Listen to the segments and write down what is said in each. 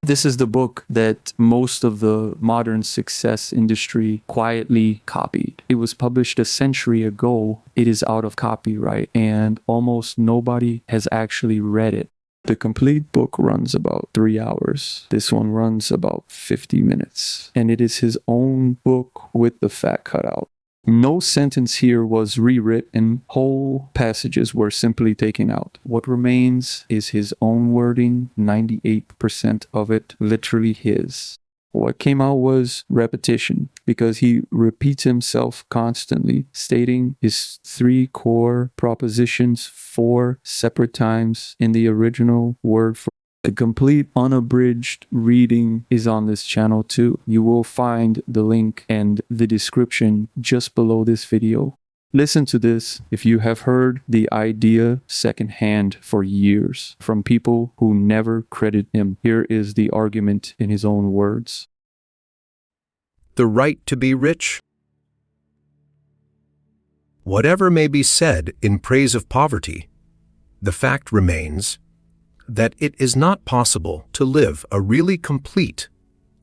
This is the book that most of the modern success industry quietly copied. It was published a century ago. It is out of copyright, and almost nobody has actually read it. The complete book runs about 3 hours. This one runs about 50 minutes. And it is his own book with the fat cut out. No sentence here was rewritten. Whole passages were simply taken out. What remains is his own wording, 98% of it literally his. What came out was repetition, because he repeats himself constantly, stating his 3 core propositions 4 separate times in the original word for. The complete unabridged reading is on this channel too. You will find the link and the description just below this video. Listen to this if you have heard the idea secondhand for years from people who never credit him. Here is the argument in his own words. The right to be rich. Whatever may be said in praise of poverty, the fact remains that it is not possible to live a really complete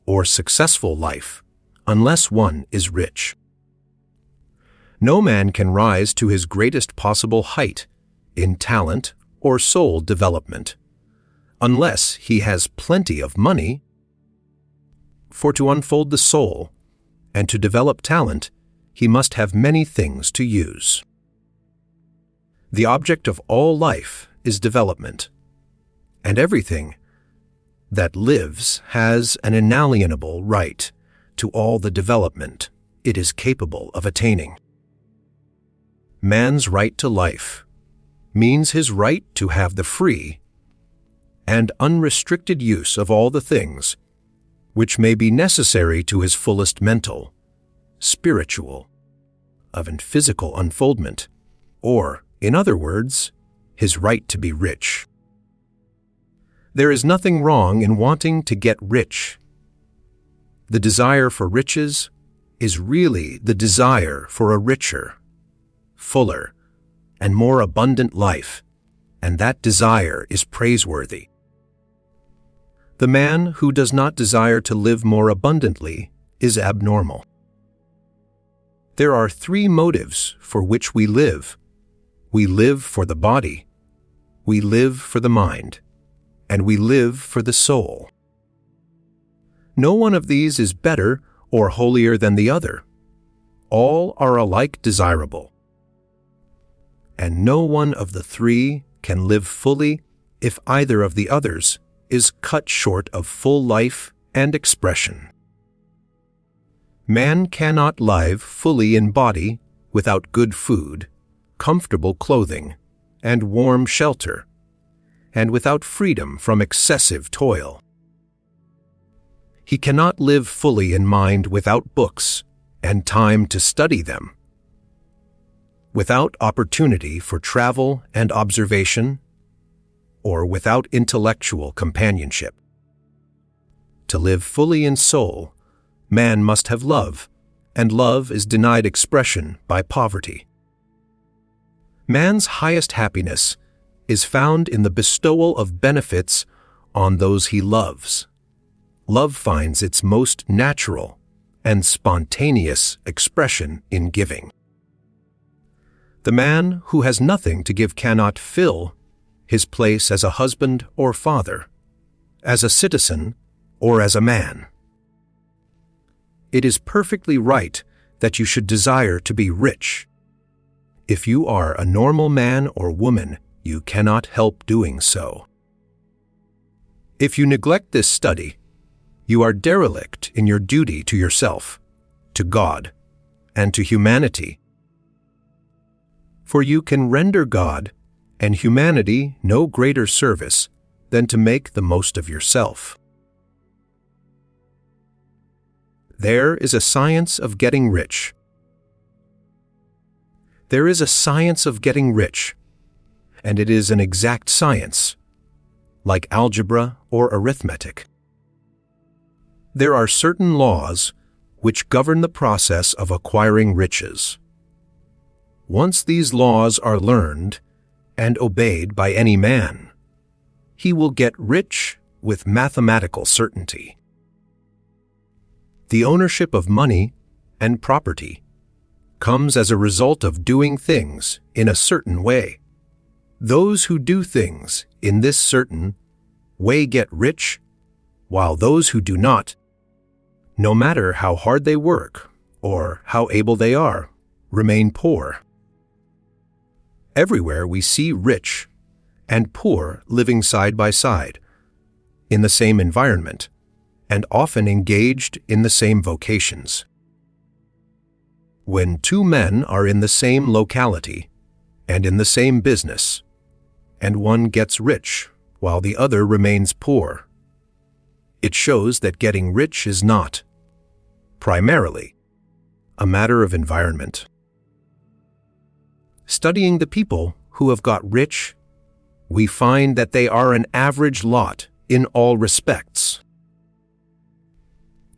or successful life unless one is rich. No man can rise to his greatest possible height in talent or soul development unless he has plenty of money. For to unfold the soul and to develop talent, he must have many things to use. The object of all life is development, and everything that lives has an inalienable right to all the development it is capable of attaining. Man's right to life means his right to have the free and unrestricted use of all the things which may be necessary to his fullest mental, spiritual, and physical unfoldment, or, in other words, his right to be rich. There is nothing wrong in wanting to get rich. The desire for riches is really the desire for a richer, fuller, and more abundant life, and that desire is praiseworthy. The man who does not desire to live more abundantly is abnormal. There are 3 motives for which we live. We live for the body, we live for the mind, and we live for the soul. No one of these is better or holier than the other. All are alike desirable. And no one of the 3 can live fully if either of the others is cut short of full life and expression. Man cannot live fully in body without good food, comfortable clothing, and warm shelter, and without freedom from excessive toil. He cannot live fully in mind without books and time to study them, without opportunity for travel and observation, or without intellectual companionship. To live fully in soul, man must have love, and love is denied expression by poverty. Man's highest happiness is found in the bestowal of benefits on those he loves. Love finds its most natural and spontaneous expression in giving. The man who has nothing to give cannot fill his place as a husband or father, as a citizen or as a man. It is perfectly right that you should desire to be rich. If you are a normal man or woman, you cannot help doing so. If you neglect this study, you are derelict in your duty to yourself, to God, and to humanity. For you can render God and humanity no greater service than to make the most of yourself. There is a science of getting rich. There is a science of getting rich, and it is an exact science, like algebra or arithmetic. There are certain laws which govern the process of acquiring riches. Once these laws are learned and obeyed by any man, he will get rich with mathematical certainty. The ownership of money and property comes as a result of doing things in a certain way. Those who do things in this certain way get rich, while those who do not, no matter how hard they work or how able they are, remain poor. Everywhere we see rich and poor living side by side, in the same environment, and often engaged in the same vocations. When two men are in the same locality and in the same business, and one gets rich while the other remains poor, it shows that getting rich is not, primarily, a matter of environment. Studying the people who have got rich, we find that they are an average lot in all respects.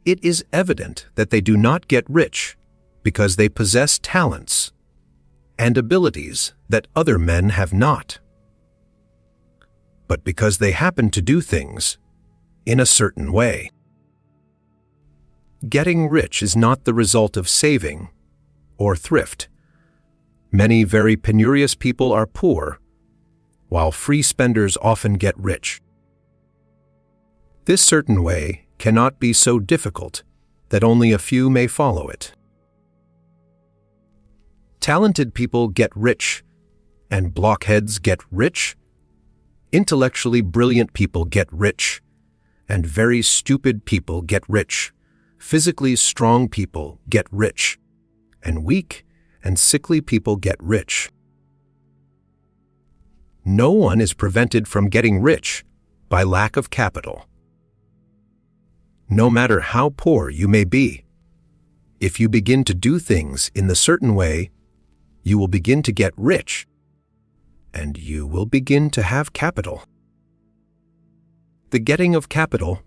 It is evident that they do not get rich because they possess talents and abilities that other men have not, but because they happen to do things in a certain way. Getting rich is not the result of saving or thrift. Many very penurious people are poor, while free spenders often get rich. This certain way cannot be so difficult that only a few may follow it. Talented people get rich, and blockheads get rich. Intellectually brilliant people get rich, and very stupid people get rich. Physically strong people get rich, and weak and sickly people get rich. No one is prevented from getting rich by lack of capital. No matter how poor you may be, if you begin to do things in the certain way, you will begin to get rich, and you will begin to have capital. The getting of capital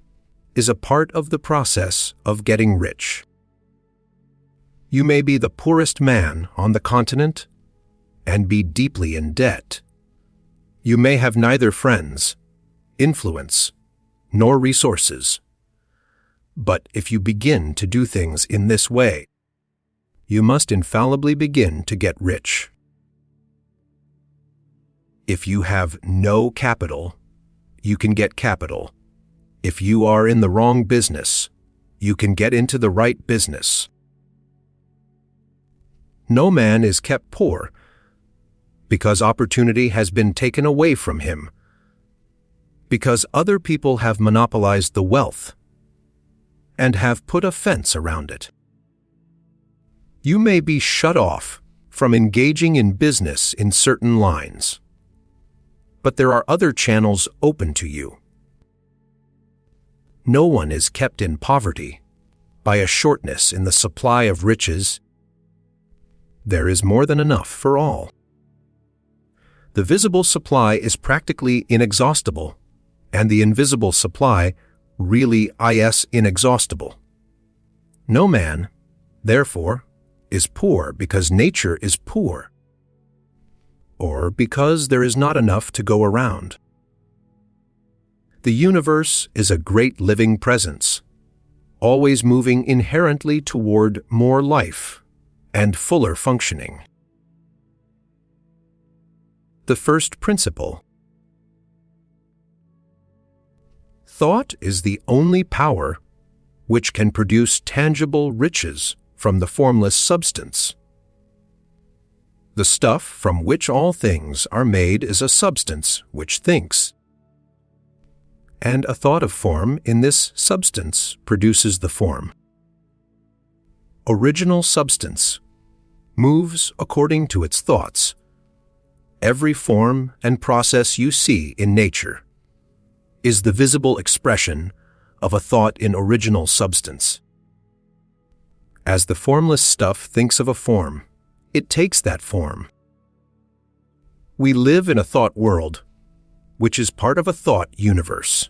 is a part of the process of getting rich. You may be the poorest man on the continent and be deeply in debt. You may have neither friends, influence, nor resources. But if you begin to do things in this way, you must infallibly begin to get rich. If you have no capital, you can get capital. If you are in the wrong business, you can get into the right business. No man is kept poor because opportunity has been taken away from him, because other people have monopolized the wealth and have put a fence around it. You may be shut off from engaging in business in certain lines, but there are other channels open to you. No one is kept in poverty by a shortness in the supply of riches. There is more than enough for all. The visible supply is practically inexhaustible, and the invisible supply really is inexhaustible. No man, therefore, is poor because nature is poor, or because there is not enough to go around. The universe is a great living presence, always moving inherently toward more life and fuller functioning. The first principle. Thought is the only power which can produce tangible riches from the formless substance. The stuff from which all things are made is a substance which thinks, and a thought of form in this substance produces the form. Original substance moves according to its thoughts. Every form and process you see in nature is the visible expression of a thought in original substance. As the formless stuff thinks of a form, it takes that form. We live in a thought world, which is part of a thought universe.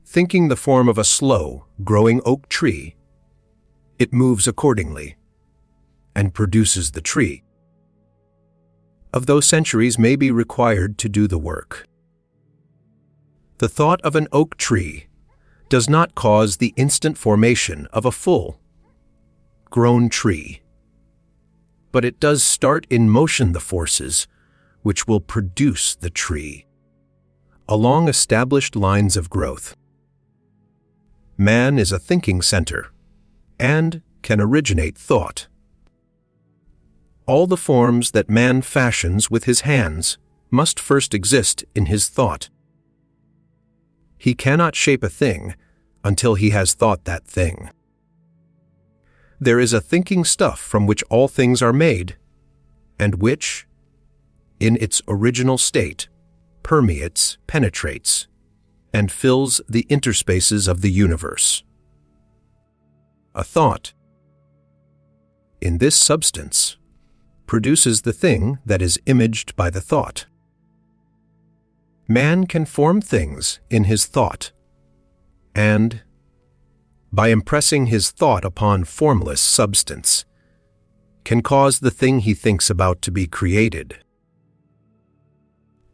Thinking the form of a slow, growing oak tree, it moves accordingly and produces the tree. Of those centuries may be required to do the work. The thought of an oak tree does not cause the instant formation of a full-grown tree, but it does start in motion the forces which will produce the tree along established lines of growth. Man is a thinking center and can originate thought. All the forms that man fashions with his hands must first exist in his thought. He cannot shape a thing until he has thought that thing. There is a thinking stuff from which all things are made, and which, in its original state, permeates, penetrates, and fills the interspaces of the universe. A thought, in this substance, produces the thing that is imaged by the thought. Man can form things in his thought, and, by impressing his thought upon formless substance, can cause the thing he thinks about to be created.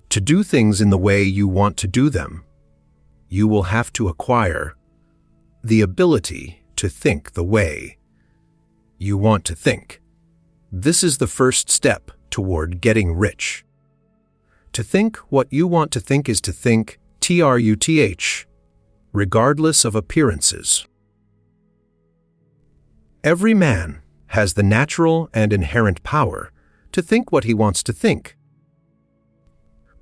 To do things in the way you want to do them, you will have to acquire the ability to think the way you want to think. This is the first step toward getting rich. To think what you want to think is to think truth, regardless of appearances. Every man has the natural and inherent power to think what he wants to think,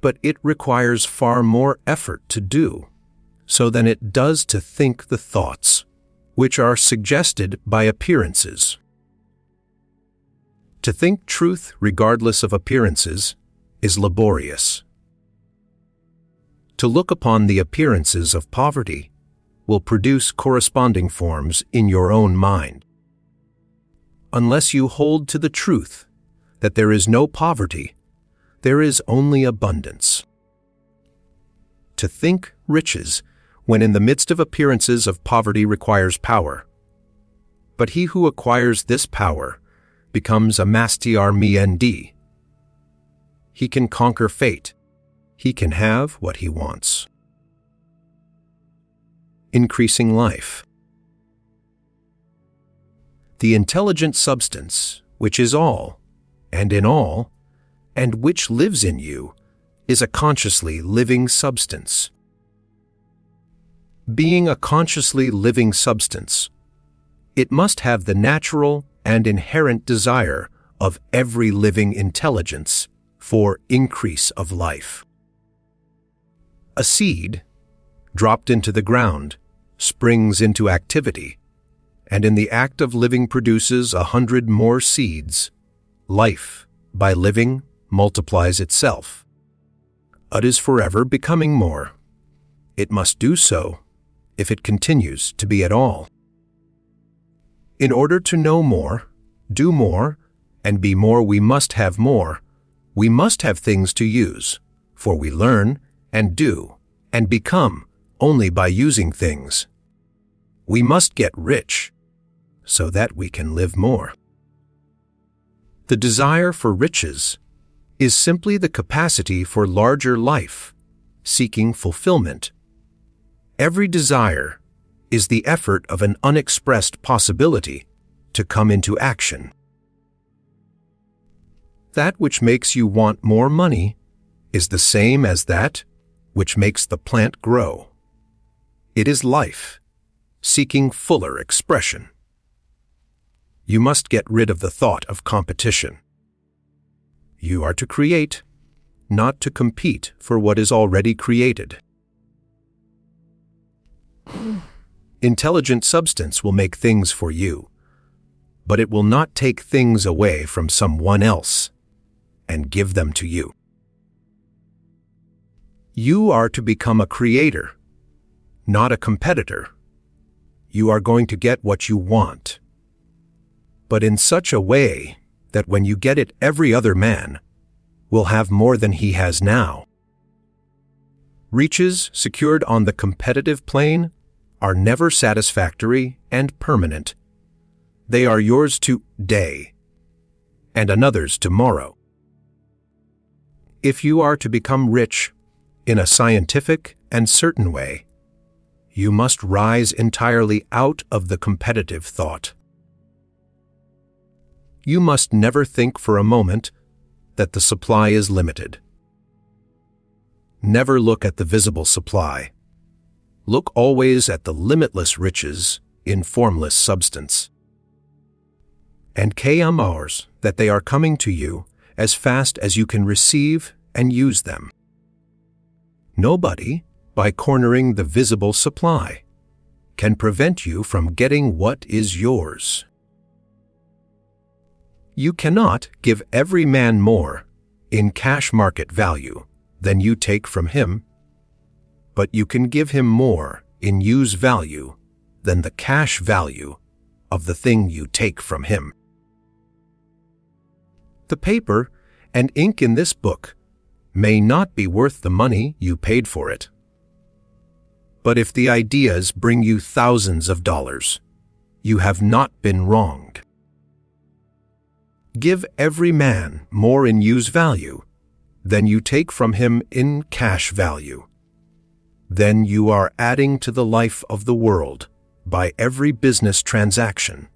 but it requires far more effort to do so than it does to think the thoughts which are suggested by appearances. To think truth regardless of appearances is laborious. To look upon the appearances of poverty will produce corresponding forms in your own mind. Unless you hold to the truth that there is no poverty, there is only abundance. To think riches when in the midst of appearances of poverty requires power. But he who acquires this power becomes a master mend. He can conquer fate. He can have what he wants. Increasing life. The intelligent substance, which is all, and in all, and which lives in you, is a consciously living substance. Being a consciously living substance, it must have the natural and inherent desire of every living intelligence for increase of life. A seed, dropped into the ground, springs into activity, and in the act of living produces 100 more seeds. Life, by living, multiplies itself. It is forever becoming more. It must do so if it continues to be at all. In order to know more, do more, and be more, we must have more. We must have things to use, for we learn and do and become only by using things. We must get rich so that we can live more. The desire for riches is simply the capacity for larger life, seeking fulfillment. Every desire is the effort of an unexpressed possibility to come into action. That which makes you want more money is the same as that which makes the plant grow. It is life, seeking fuller expression. You must get rid of the thought of competition. You are to create, not to compete for what is already created. Intelligent substance will make things for you, but it will not take things away from someone else and give them to you. You are to become a creator, not a competitor. You are going to get what you want, but in such a way that when you get it, every other man will have more than he has now. Reaches secured on the competitive plane are never satisfactory and permanent. They are yours today and another's tomorrow. If you are to become rich in a scientific and certain way. You must rise entirely out of the competitive thought. You must never think for a moment that the supply is limited. Never look at the visible supply. Look always at the limitless riches in formless substance. And KM hours that they are coming to you as fast as you can receive and use them. Nobody, by cornering the visible supply, can prevent you from getting what is yours. You cannot give every man more in cash market value than you take from him, but you can give him more in use value than the cash value of the thing you take from him. The paper and ink in this book may not be worth the money you paid for it. But if the ideas bring you thousands of dollars, you have not been wronged. Give every man more in use value than you take from him in cash value. Then you are adding to the life of the world by every business transaction.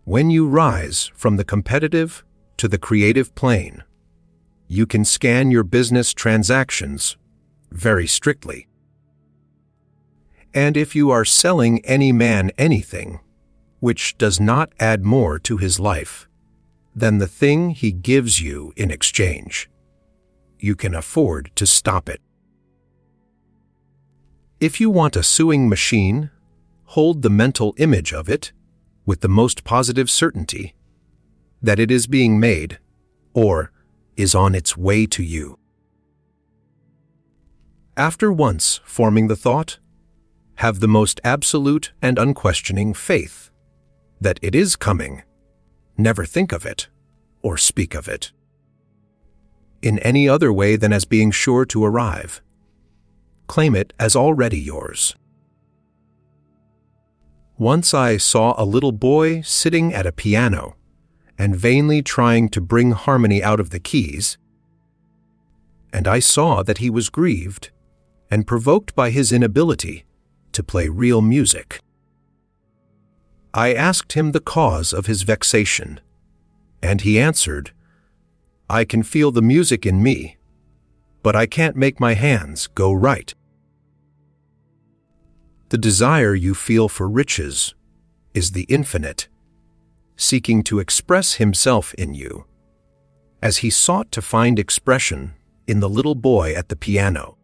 When you rise from the competitive to the creative plane, you can scan your business transactions very strictly. And if you are selling any man anything, which does not add more to his life than the thing he gives you in exchange, you can afford to stop it. If you want a sewing machine, hold the mental image of it with the most positive certainty that it is being made or is on its way to you. After once forming the thought, have the most absolute and unquestioning faith that it is coming. Never think of it or speak of it in any other way than as being sure to arrive. Claim it as already yours. Once I saw a little boy sitting at a piano and vainly trying to bring harmony out of the keys, and I saw that he was grieved and provoked by his inability to play real music. I asked him the cause of his vexation, and he answered, "I can feel the music in me, but I can't make my hands go right." The desire you feel for riches is the infinite, seeking to express himself in you, as he sought to find expression in the little boy at the piano.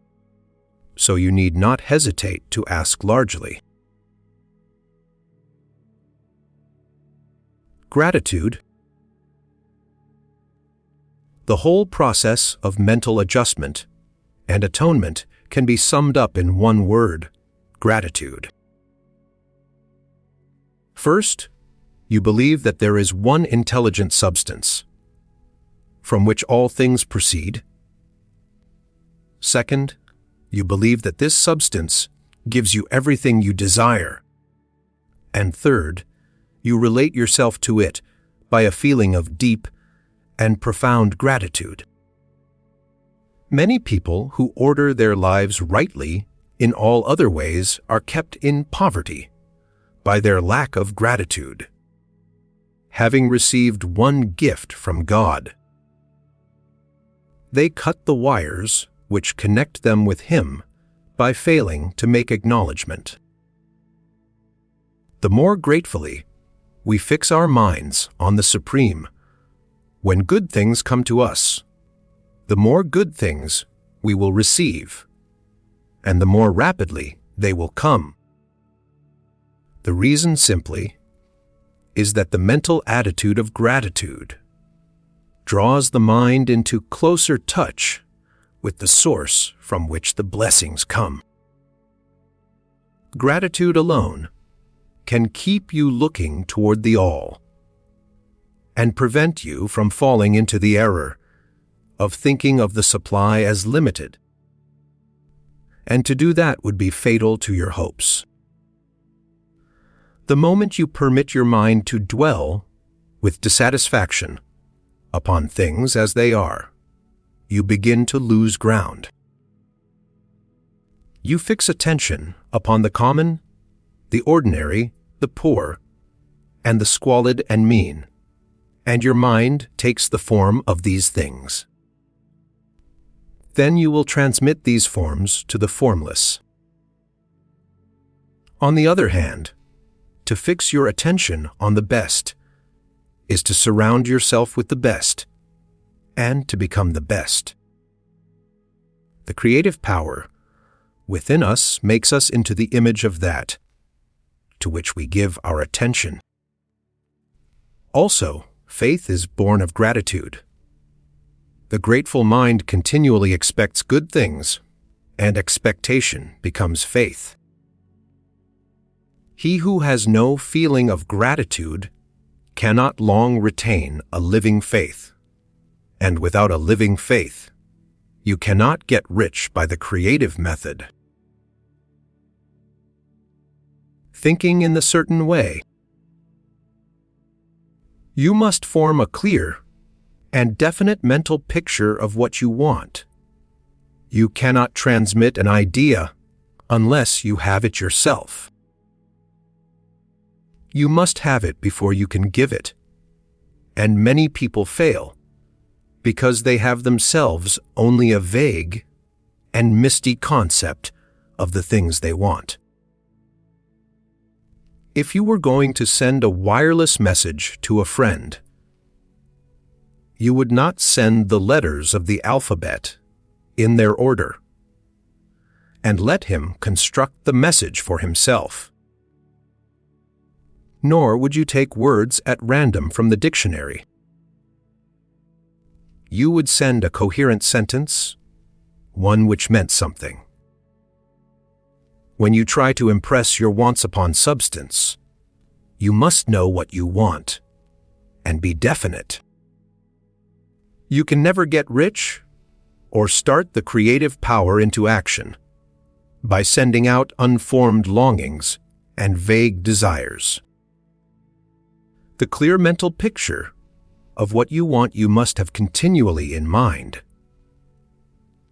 So you need not hesitate to ask largely. Gratitude. The whole process of mental adjustment and atonement can be summed up in one word: gratitude. First, you believe that there is one intelligent substance, from which all things proceed. Second, you believe that this substance gives you everything you desire. And third, you relate yourself to it by a feeling of deep and profound gratitude. Many people who order their lives rightly in all other ways are kept in poverty by their lack of gratitude, having received one gift from God. They cut the wires which connect them with Him by failing to make acknowledgement. The more gratefully we fix our minds on the Supreme, when good things come to us, the more good things we will receive, and the more rapidly they will come. The reason simply is that the mental attitude of gratitude draws the mind into closer touch with the source from which the blessings come. Gratitude alone can keep you looking toward the all and prevent you from falling into the error of thinking of the supply as limited. And to do that would be fatal to your hopes. The moment you permit your mind to dwell with dissatisfaction upon things as they are, you begin to lose ground. You fix attention upon the common, the ordinary, the poor, and the squalid and mean, and your mind takes the form of these things. Then you will transmit these forms to the formless. On the other hand, to fix your attention on the best is to surround yourself with the best and to become the best. The creative power within us makes us into the image of that to which we give our attention. Also, faith is born of gratitude. The grateful mind continually expects good things, and expectation becomes faith. He who has no feeling of gratitude cannot long retain a living faith, and without a living faith, you cannot get rich by the creative method. Thinking in the certain way. You must form a clear and definite mental picture of what you want. You cannot transmit an idea unless you have it yourself. You must have it before you can give it, and many people fail because they have themselves only a vague and misty concept of the things they want. If you were going to send a wireless message to a friend, you would not send the letters of the alphabet in their order and let him construct the message for himself. Nor would you take words at random from the dictionary. You would send a coherent sentence, one which meant something. When you try to impress your wants upon substance, you must know what you want and be definite. You can never get rich or start the creative power into action by sending out unformed longings and vague desires. The clear mental picture of what you want you must have continually in mind,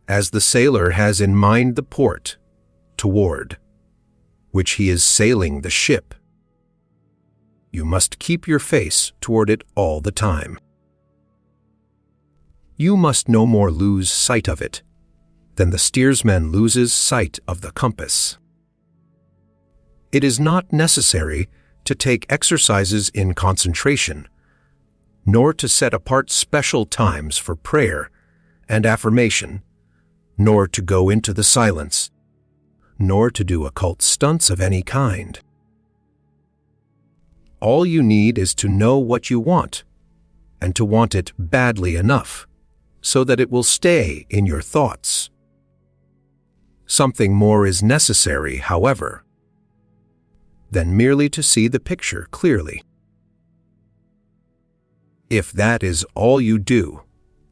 as the sailor has in mind the port toward which he is sailing the ship. You must keep your face toward it all the time. You must no more lose sight of it than the steersman loses sight of the compass. It is not necessary to take exercises in concentration, nor to set apart special times for prayer and affirmation, nor to go into the silence, nor to do occult stunts of any kind. All you need is to know what you want, and to want it badly enough, so that it will stay in your thoughts. Something more is necessary, however, than merely to see the picture clearly. If that is all you do,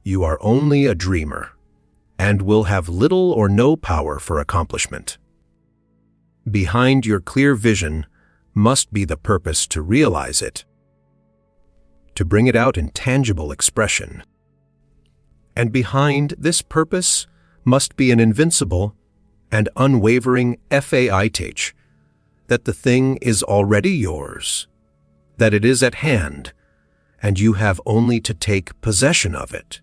you are only a dreamer, and will have little or no power for accomplishment. Behind your clear vision must be the purpose to realize it, to bring it out in tangible expression. And behind this purpose must be an invincible and unwavering faith that the thing is already yours, that it is at hand, and you have only to take possession of it.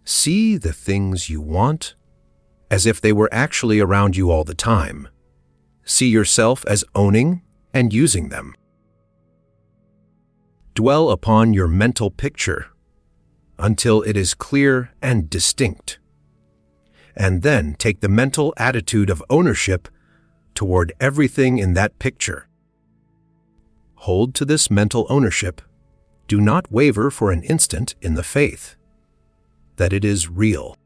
See the things you want as if they were actually around you all the time. See yourself as owning and using them. Dwell upon your mental picture until it is clear and distinct, and then take the mental attitude of ownership toward everything in that picture. Hold to this mental ownership. Do not waver for an instant in the faith that it is real.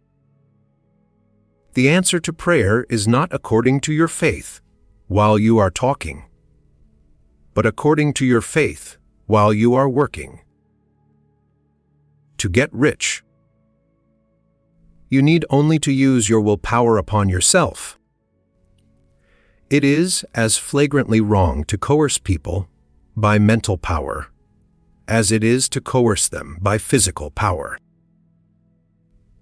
The answer to prayer is not according to your faith while you are talking, but according to your faith while you are working. To get rich, you need only to use your willpower upon yourself. It is as flagrantly wrong to coerce people by mental power as it is to coerce them by physical power.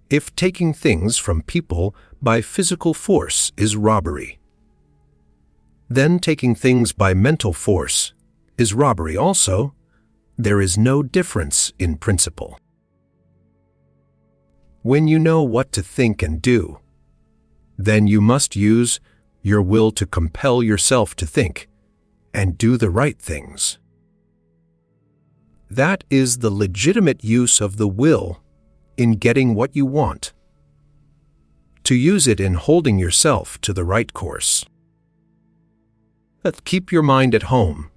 If taking things from people by physical force is robbery. Then taking things by mental force is robbery also. There is no difference in principle. When you know what to think and do, then you must use your will to compel yourself to think and do the right things. That is the legitimate use of the will in getting what you want. To use it in holding yourself to the right course. But keep your mind at home.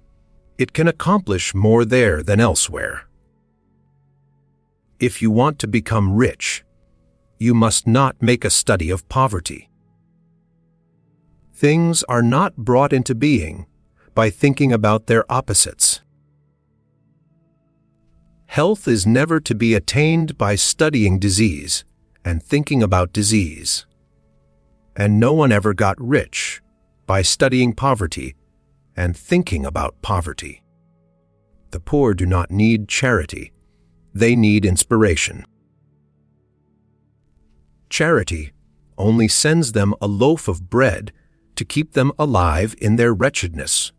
It can accomplish more there than elsewhere. If you want to become rich, you must not make a study of poverty. Things are not brought into being by thinking about their opposites. Health is never to be attained by studying disease and thinking about disease. And no one ever got rich by studying poverty and thinking about poverty. The poor do not need charity. They need inspiration. Charity only sends them a loaf of bread to keep them alive in their wretchedness.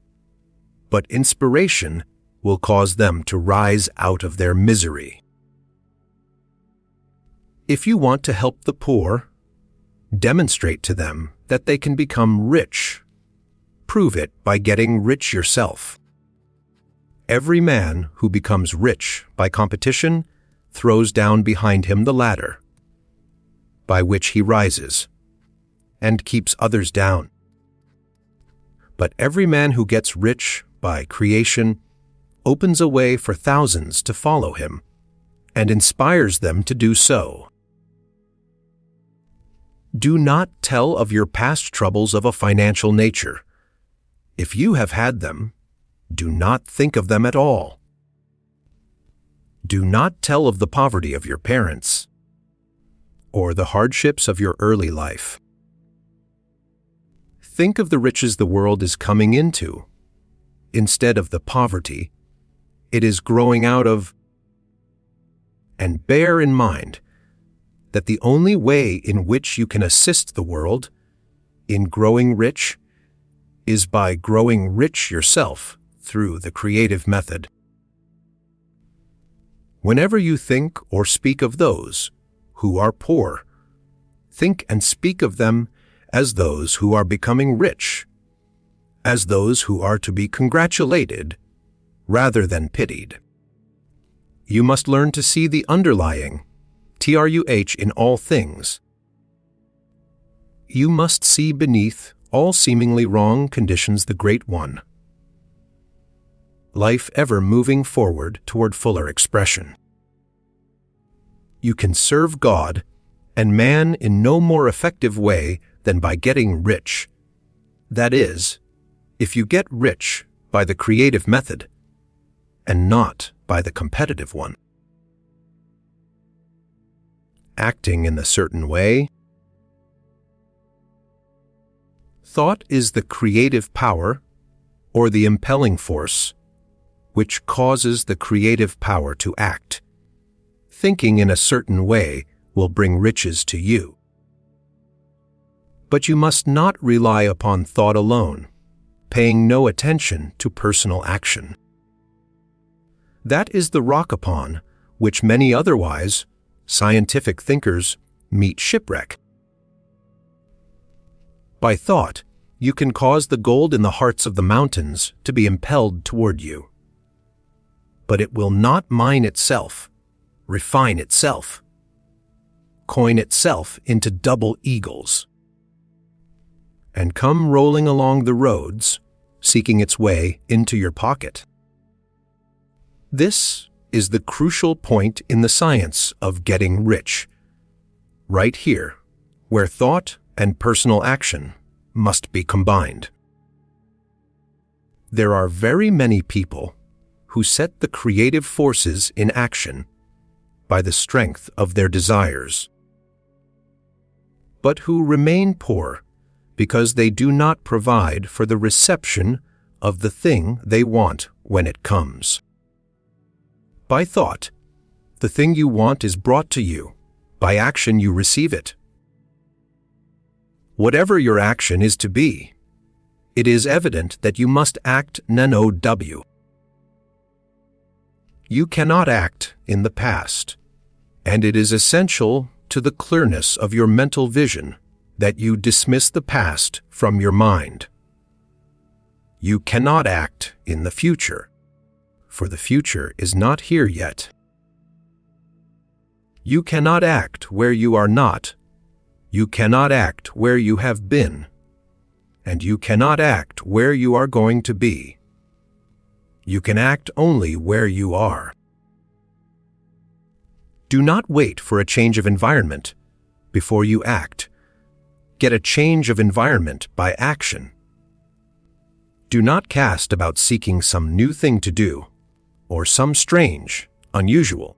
But inspiration will cause them to rise out of their misery. If you want to help the poor, demonstrate to them that they can become rich. Prove it by getting rich yourself. Every man who becomes rich by competition throws down behind him the ladder, by which he rises, and keeps others down. But every man who gets rich by creation opens a way for thousands to follow him, and inspires them to do so. Do not tell of your past troubles of a financial nature. If you have had them, do not think of them at all. Do not tell of the poverty of your parents, or the hardships of your early life. Think of the riches the world is coming into, instead of the poverty it is growing out of. And bear in mind that the only way in which you can assist the world in growing rich is by growing rich yourself through the creative method. Whenever you think or speak of those who are poor, think and speak of them as those who are becoming rich, as those who are to be congratulated rather than pitied. You must learn to see the underlying truth in all things. You must see beneath all seemingly wrong conditions the Great One. Life ever moving forward toward fuller expression. You can serve God and man in no more effective way than by getting rich. That is, if you get rich by the creative method and not by the competitive one. Acting in a certain way. Thought is the creative power or the impelling force which causes the creative power to act. Thinking in a certain way will bring riches to you. But you must not rely upon thought alone, paying no attention to personal action. That is the rock upon which many otherwise scientific thinkers meet shipwreck. By thought, you can cause the gold in the hearts of the mountains to be impelled toward you. But it will not mine itself, refine itself, coin itself into double eagles, and come rolling along the roads, seeking its way into your pocket. This is the crucial point in the science of getting rich, right here, where thought and personal action must be combined. There are very many people who set the creative forces in action by the strength of their desires, but who remain poor because they do not provide for the reception of the thing they want when it comes. By thought, the thing you want is brought to you. By action you receive it. Whatever your action is to be, it is evident that you must act now. You cannot act in the past, and it is essential to the clearness of your mental vision that you dismiss the past from your mind. You cannot act in the future, for the future is not here yet. You cannot act where you are not. You cannot act where you have been, and you cannot act where you are going to be. You can act only where you are. Do not wait for a change of environment before you act. Get a change of environment by action. Do not cast about seeking some new thing to do, or some strange, unusual,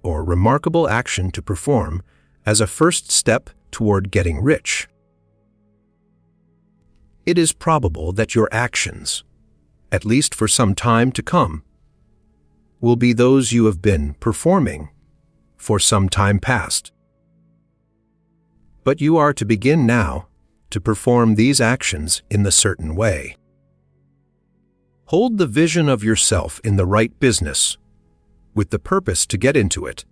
or remarkable action to perform as a first step toward getting rich. It is probable that your actions, at least for some time to come, will be those you have been performing for some time past. But you are to begin now to perform these actions in the certain way. Hold the vision of yourself in the right business, with the purpose to get into it,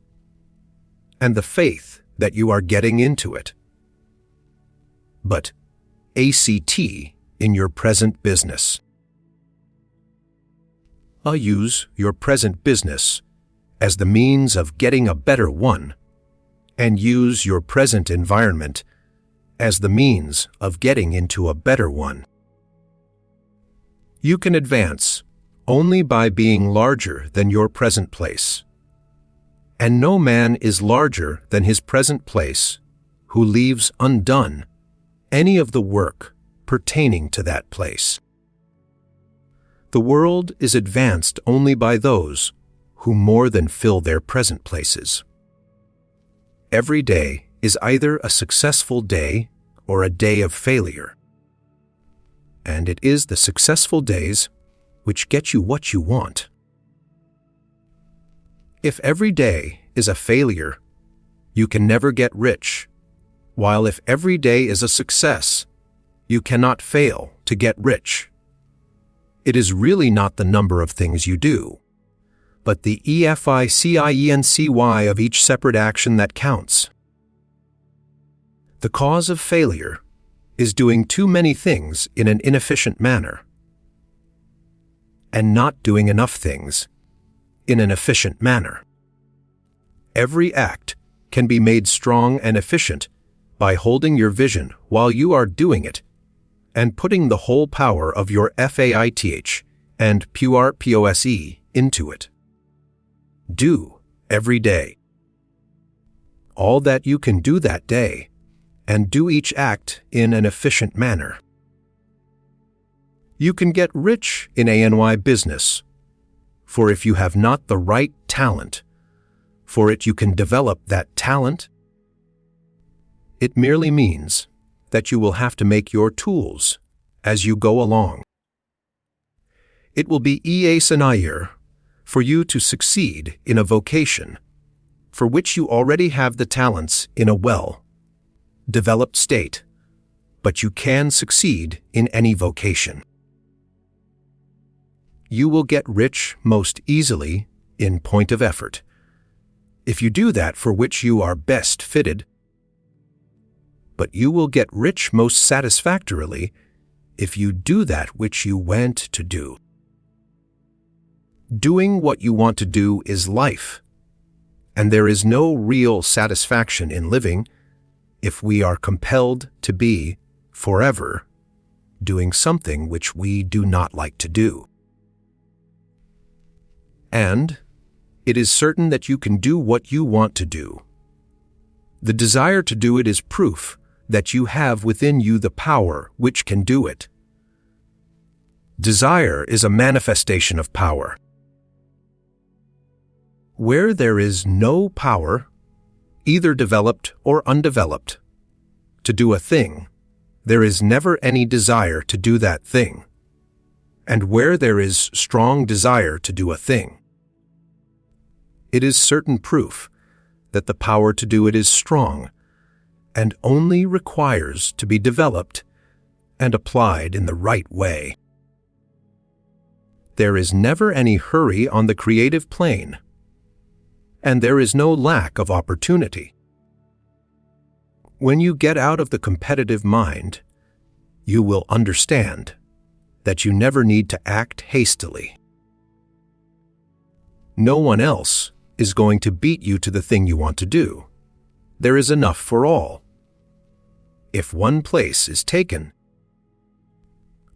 and the faith that you are getting into it. But ACT in your present business. Use your present business as the means of getting a better one, and use your present environment as the means of getting into a better one. You can advance only by being larger than your present place, and no man is larger than his present place who leaves undone any of the work pertaining to that place. The world is advanced only by those who more than fill their present places. Every day is either a successful day or a day of failure. And it is the successful days which get you what you want. If every day is a failure, you can never get rich, while if every day is a success, you cannot fail to get rich. It is really not the number of things you do, but the efficiency of each separate action that counts. The cause of failure is doing too many things in an inefficient manner, and not doing enough things in an efficient manner. Every act can be made strong and efficient by holding your vision while you are doing it and putting the whole power of your faith and purpose into it. Do every day all that you can do that day, and do each act in an efficient manner. You can get rich in ANY business, for if you have not the right talent, for it you can develop that talent. It merely means that you will have to make your tools as you go along. It will be easier for you to succeed in a vocation for which you already have the talents in a well-developed state, but you can succeed in any vocation. You will get rich most easily in point of effort, if you do that for which you are best fitted. But you will get rich most satisfactorily if you do that which you went to do. Doing what you want to do is life, and there is no real satisfaction in living if we are compelled to be, forever, doing something which we do not like to do. And it is certain that you can do what you want to do. The desire to do it is proof that you have within you the power which can do it. Desire is a manifestation of power. Where there is no power, either developed or undeveloped, to do a thing, there is never any desire to do that thing. And where there is strong desire to do a thing, it is certain proof that the power to do it is strong, and only requires to be developed and applied in the right way. There is never any hurry on the creative plane, and there is no lack of opportunity. When you get out of the competitive mind, you will understand that you never need to act hastily. No one else is going to beat you to the thing you want to do. There is enough for all. If one place is taken,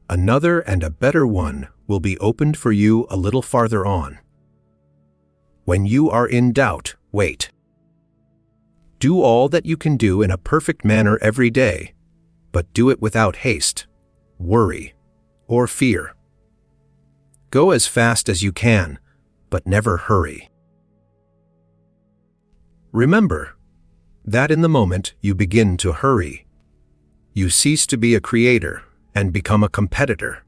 another and a better one will be opened for you a little farther on. When you are in doubt, wait. Do all that you can do in a perfect manner every day, but do it without haste, worry, or fear. Go as fast as you can, but never hurry. Remember that in the moment you begin to hurry, you cease to be a creator and become a competitor.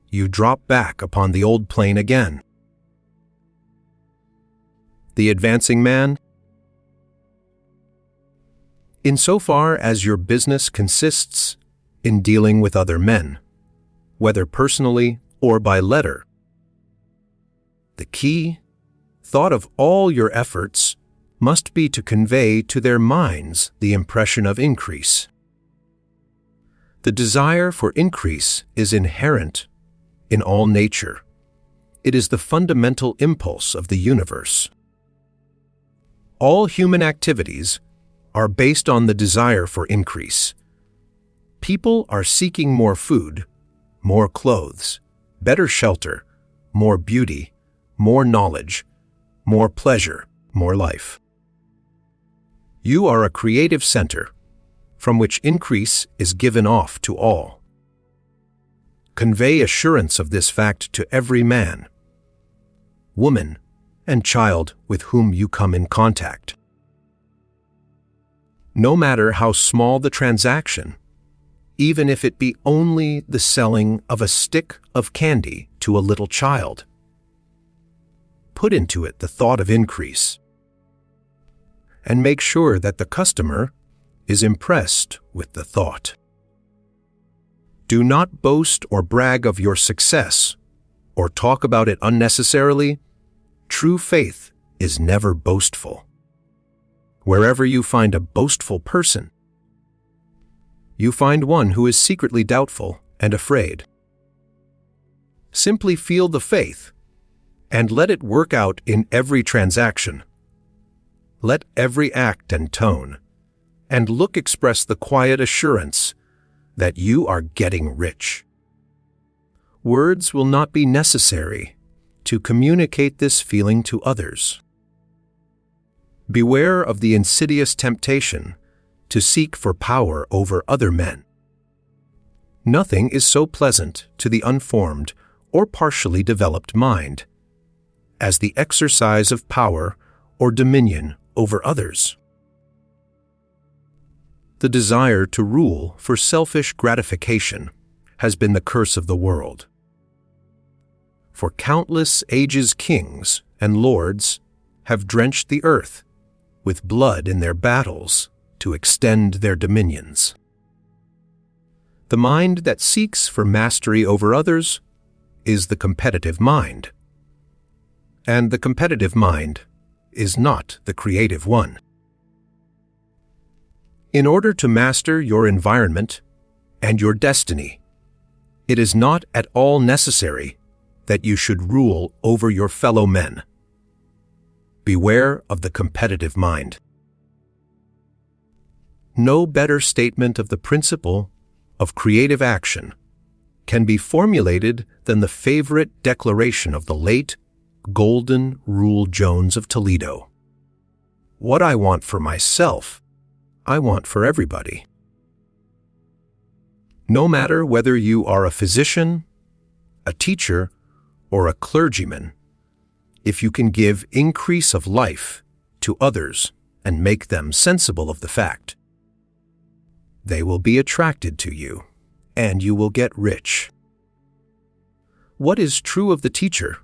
You drop back upon the old plane again. The advancing man? Insofar as your business consists in dealing with other men, whether personally or by letter, the key thought of all your efforts must be to convey to their minds the impression of increase. The desire for increase is inherent in all nature. It is the fundamental impulse of the universe. All human activities are based on the desire for increase. People are seeking more food, more clothes, better shelter, more beauty, more knowledge, more pleasure, more life. You are a creative center from which increase is given off to all. Convey assurance of this fact to every man, woman, and child with whom you come in contact. No matter how small the transaction, even if it be only the selling of a stick of candy to a little child, put into it the thought of increase, and make sure that the customer is impressed with the thought. Do not boast or brag of your success or talk about it unnecessarily. True faith is never boastful. Wherever you find a boastful person, you find one who is secretly doubtful and afraid. Simply feel the faith and let it work out in every transaction. Let every act and tone and look express the quiet assurance that you are getting rich. Words will not be necessary to communicate this feeling to others. Beware of the insidious temptation to seek for power over other men. Nothing is so pleasant to the unformed or partially developed mind as the exercise of power or dominion over others. The desire to rule for selfish gratification has been the curse of the world. For countless ages kings and lords have drenched the earth with blood in their battles to extend their dominions. The mind that seeks for mastery over others is the competitive mind, and the competitive mind is not the creative one. In order to master your environment and your destiny, it is not at all necessary that you should rule over your fellow men. Beware of the competitive mind. No better statement of the principle of creative action can be formulated than the favorite declaration of the late Golden Rule Jones of Toledo. What I want for myself, I want for everybody. No matter whether you are a physician, a teacher, or a clergyman, if you can give increase of life to others and make them sensible of the fact, they will be attracted to you, and you will get rich. What is true of the teacher,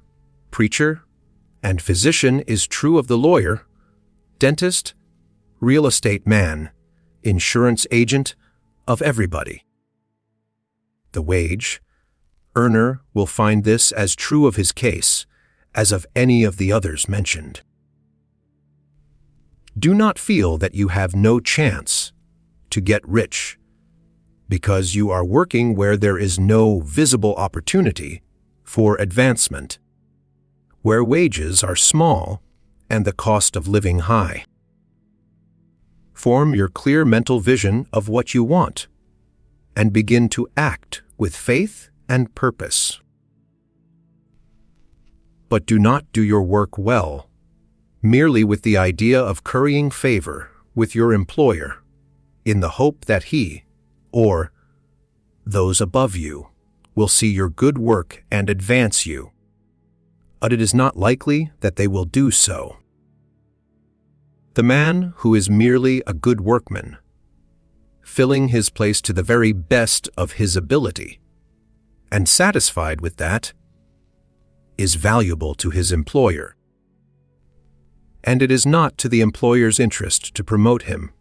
preacher, and physician is true of the lawyer, dentist, real estate man, insurance agent of everybody. The wage earner will find this as true of his case as of any of the others mentioned. Do not feel that you have no chance to get rich because you are working where there is no visible opportunity for advancement, where wages are small and the cost of living high. Form your clear mental vision of what you want and begin to act with faith and purpose. But do not do your work well, merely with the idea of currying favor with your employer in the hope that he, or those above you, will see your good work and advance you. But it is not likely that they will do so. The man who is merely a good workman, filling his place to the very best of his ability, and satisfied with that, is valuable to his employer. And it is not to the employer's interest to promote him.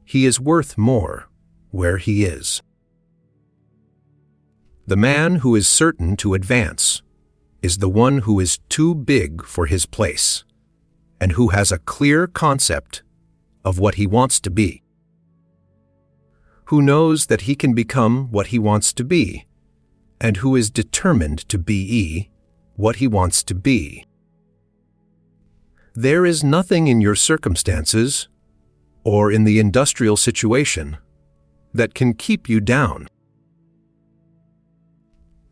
He is worth more where he is. The man who is certain to advance is the one who is too big for his place and who has a clear concept of what he wants to be, who knows that he can become what he wants to be, and who is determined to be what he wants to be. There is nothing in your circumstances or in the industrial situation that can keep you down.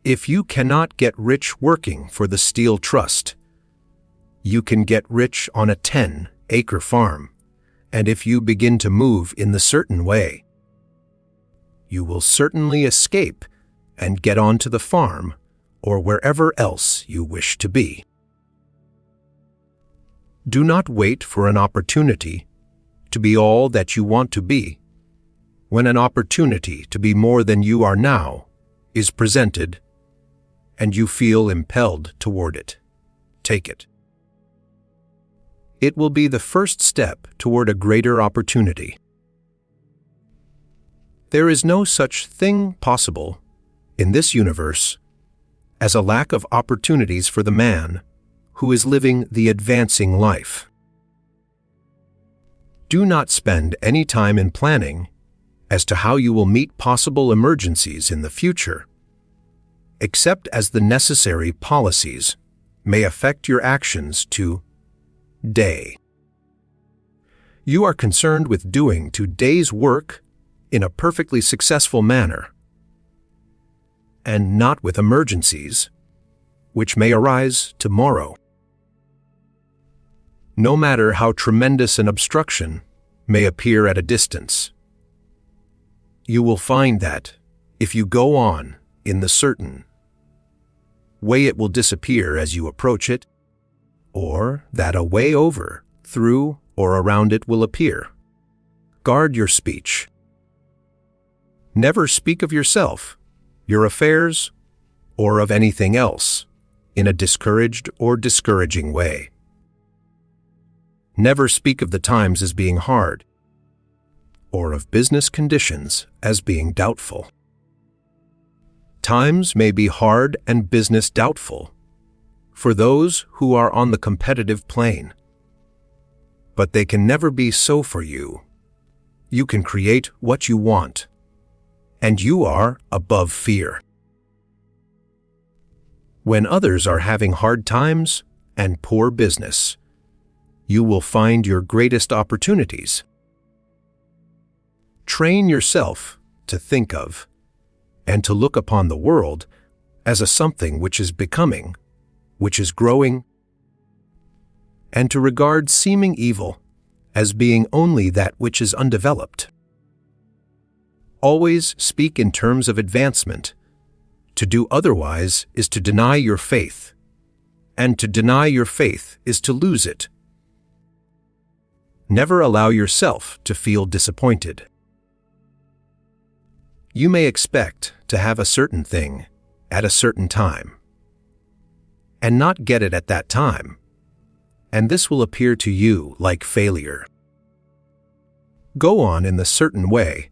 If you cannot get rich working for the Steel Trust, you can get rich on a 10-acre farm, and if you begin to move in the certain way, you will certainly escape and get onto the farm or wherever else you wish to be. Do not wait for an opportunity to be all that you want to be. When an opportunity to be more than you are now is presented and you feel impelled toward it, take it. It will be the first step toward a greater opportunity. There is no such thing possible in this universe as a lack of opportunities for the man who is living the advancing life. Do not spend any time in planning as to how you will meet possible emergencies in the future, except as the necessary policies may affect your actions today. You are concerned with doing today's work in a perfectly successful manner, and not with emergencies, which may arise tomorrow. No matter how tremendous an obstruction may appear at a distance, you will find that, if you go on in the certain way, it will disappear as you approach it, or that a way over, through, or around it will appear. Guard your speech. Never speak of yourself, your affairs, or of anything else in a discouraged or discouraging way. Never speak of the times as being hard, or of business conditions as being doubtful. Times may be hard and business doubtful for those who are on the competitive plane, but they can never be so for you. You can create what you want, and you are above fear. When others are having hard times and poor business, you will find your greatest opportunities. Train yourself to think of and to look upon the world as a something which is becoming, which is growing, and to regard seeming evil as being only that which is undeveloped. Always speak in terms of advancement. To do otherwise is to deny your faith, and to deny your faith is to lose it. Never allow yourself to feel disappointed. You may expect to have a certain thing at a certain time, and not get it at that time, and this will appear to you like failure. go on in the certain way,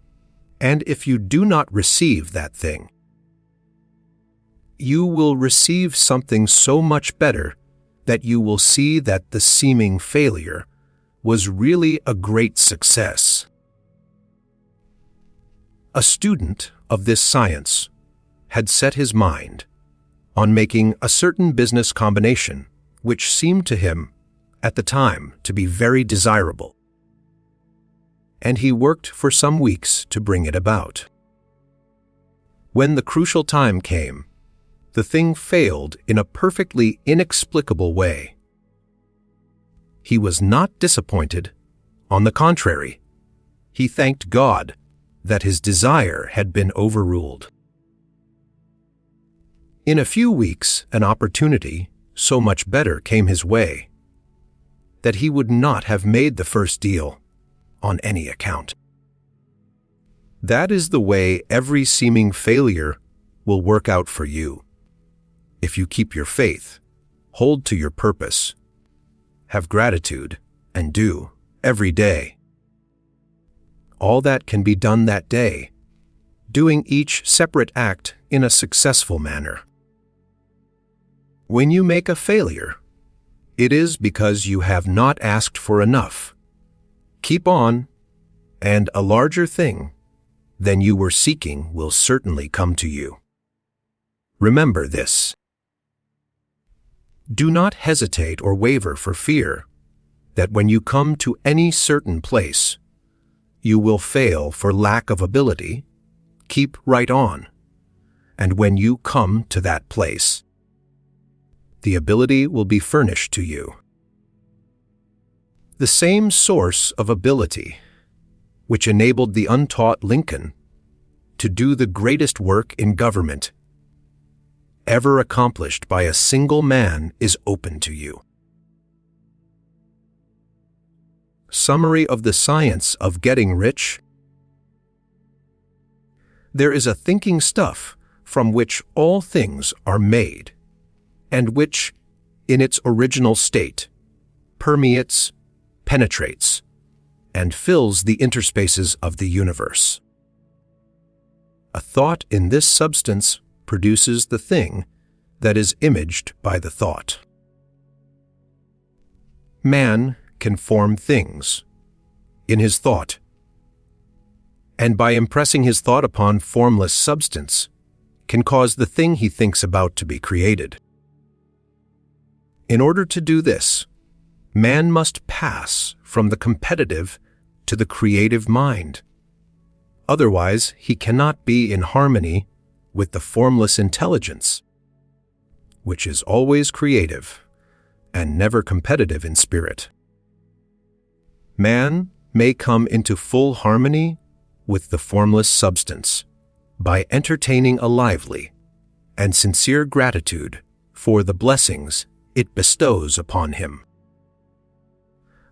and if you do not receive that thing, you will receive something so much better that you will see that the seeming failure was really a great success. A student of this science had set his mind on making a certain business combination which seemed to him at the time to be very desirable, and he worked for some weeks to bring it about. When the crucial time came, the thing failed in a perfectly inexplicable way. He was not disappointed. On the contrary, he thanked God that his desire had been overruled. In a few weeks, an opportunity so much better came his way that he would not have made the first deal on any account. That is the way every seeming failure will work out for you. If you keep your faith, hold to your purpose, have gratitude, and do every day all that can be done that day, doing each separate act in a successful manner. When you make a failure, it is because you have not asked for enough. Keep on, and a larger thing than you were seeking will certainly come to you. Remember this. Do not hesitate or waver for fear that when you come to any certain place, you will fail for lack of ability. Keep right on, and when you come to that place, the ability will be furnished to you. The same source of ability which enabled the untaught Lincoln to do the greatest work in government ever accomplished by a single man is open to you. Summary of the science of getting rich. There is a thinking stuff from which all things are made, and which, in its original state, permeates, penetrates, and fills the interspaces of the universe. A thought in this substance produces the thing that is imaged by the thought. Man can form things in his thought, and by impressing his thought upon formless substance, can cause the thing he thinks about to be created. In order to do this, man must pass from the competitive to the creative mind. Otherwise, he cannot be in harmony with the formless intelligence, which is always creative and never competitive in spirit. Man may come into full harmony with the formless substance by entertaining a lively and sincere gratitude for the blessings it bestows upon him.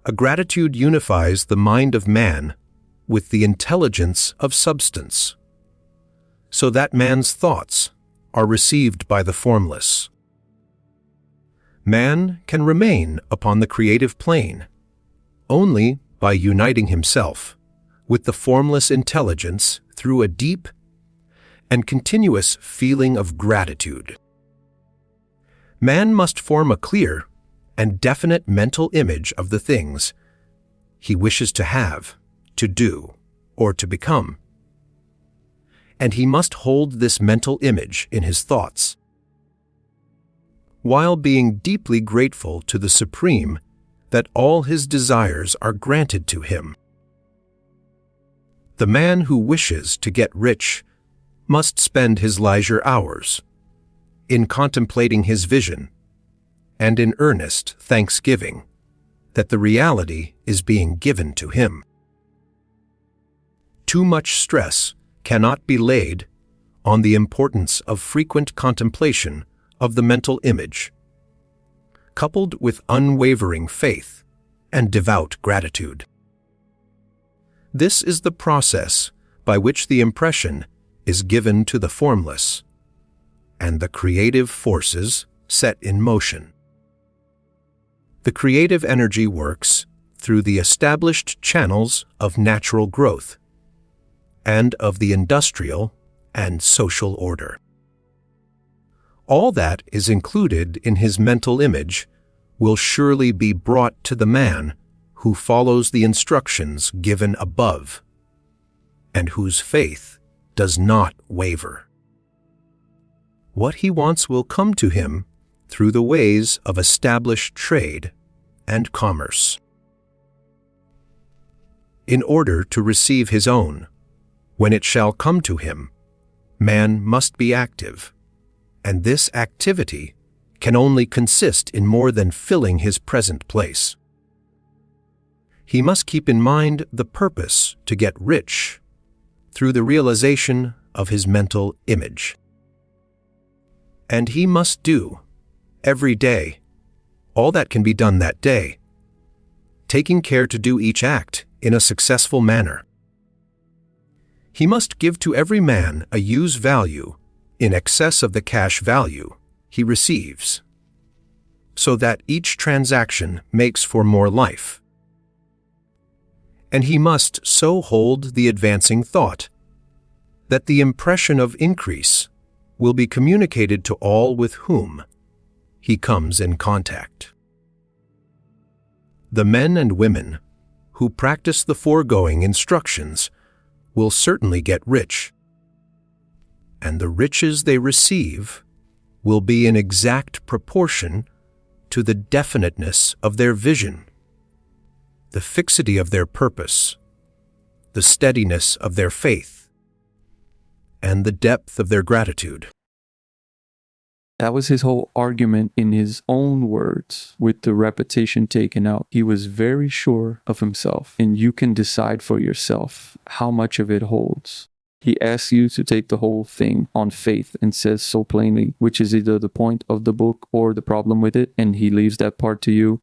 A gratitude unifies the mind of man with the intelligence of substance, so that man's thoughts are received by the formless. Man can remain upon the creative plane only by uniting himself with the formless intelligence through a deep and continuous feeling of gratitude. Man must form a clear and definite mental image of the things he wishes to have, to do, or to become. And he must hold this mental image in his thoughts, while being deeply grateful to the Supreme that all his desires are granted to him. The man who wishes to get rich must spend his leisure hours in contemplating his vision and in earnest thanksgiving that the reality is being given to him. Too much stress cannot be laid on the importance of frequent contemplation of the mental image, coupled with unwavering faith and devout gratitude. This is the process by which the impression is given to the formless, and the creative forces set in motion. The creative energy works through the established channels of natural growth and of the industrial and social order. All that is included in his mental image will surely be brought to the man who follows the instructions given above and whose faith does not waver. What he wants will come to him through the ways of established trade and commerce. In order to receive his own, when it shall come to him, man must be active, and this activity can only consist in more than filling his present place. He must keep in mind the purpose to get rich through the realization of his mental image. And he must do, every day, all that can be done that day, taking care to do each act in a successful manner. He must give to every man a use value in excess of the cash value he receives, so that each transaction makes for more life. And he must so hold the advancing thought that the impression of increase will be communicated to all with whom he comes in contact. The men and women who practice the foregoing instructions will certainly get rich, and the riches they receive will be in exact proportion to the definiteness of their vision, the fixity of their purpose, the steadiness of their faith, and the depth of their gratitude. That was his whole argument in his own words, with the repetition taken out. He was very sure of himself, and you can decide for yourself how much of it holds. He asks you to take the whole thing on faith and says so plainly, which is either the point of the book or the problem with it, and he leaves that part to you.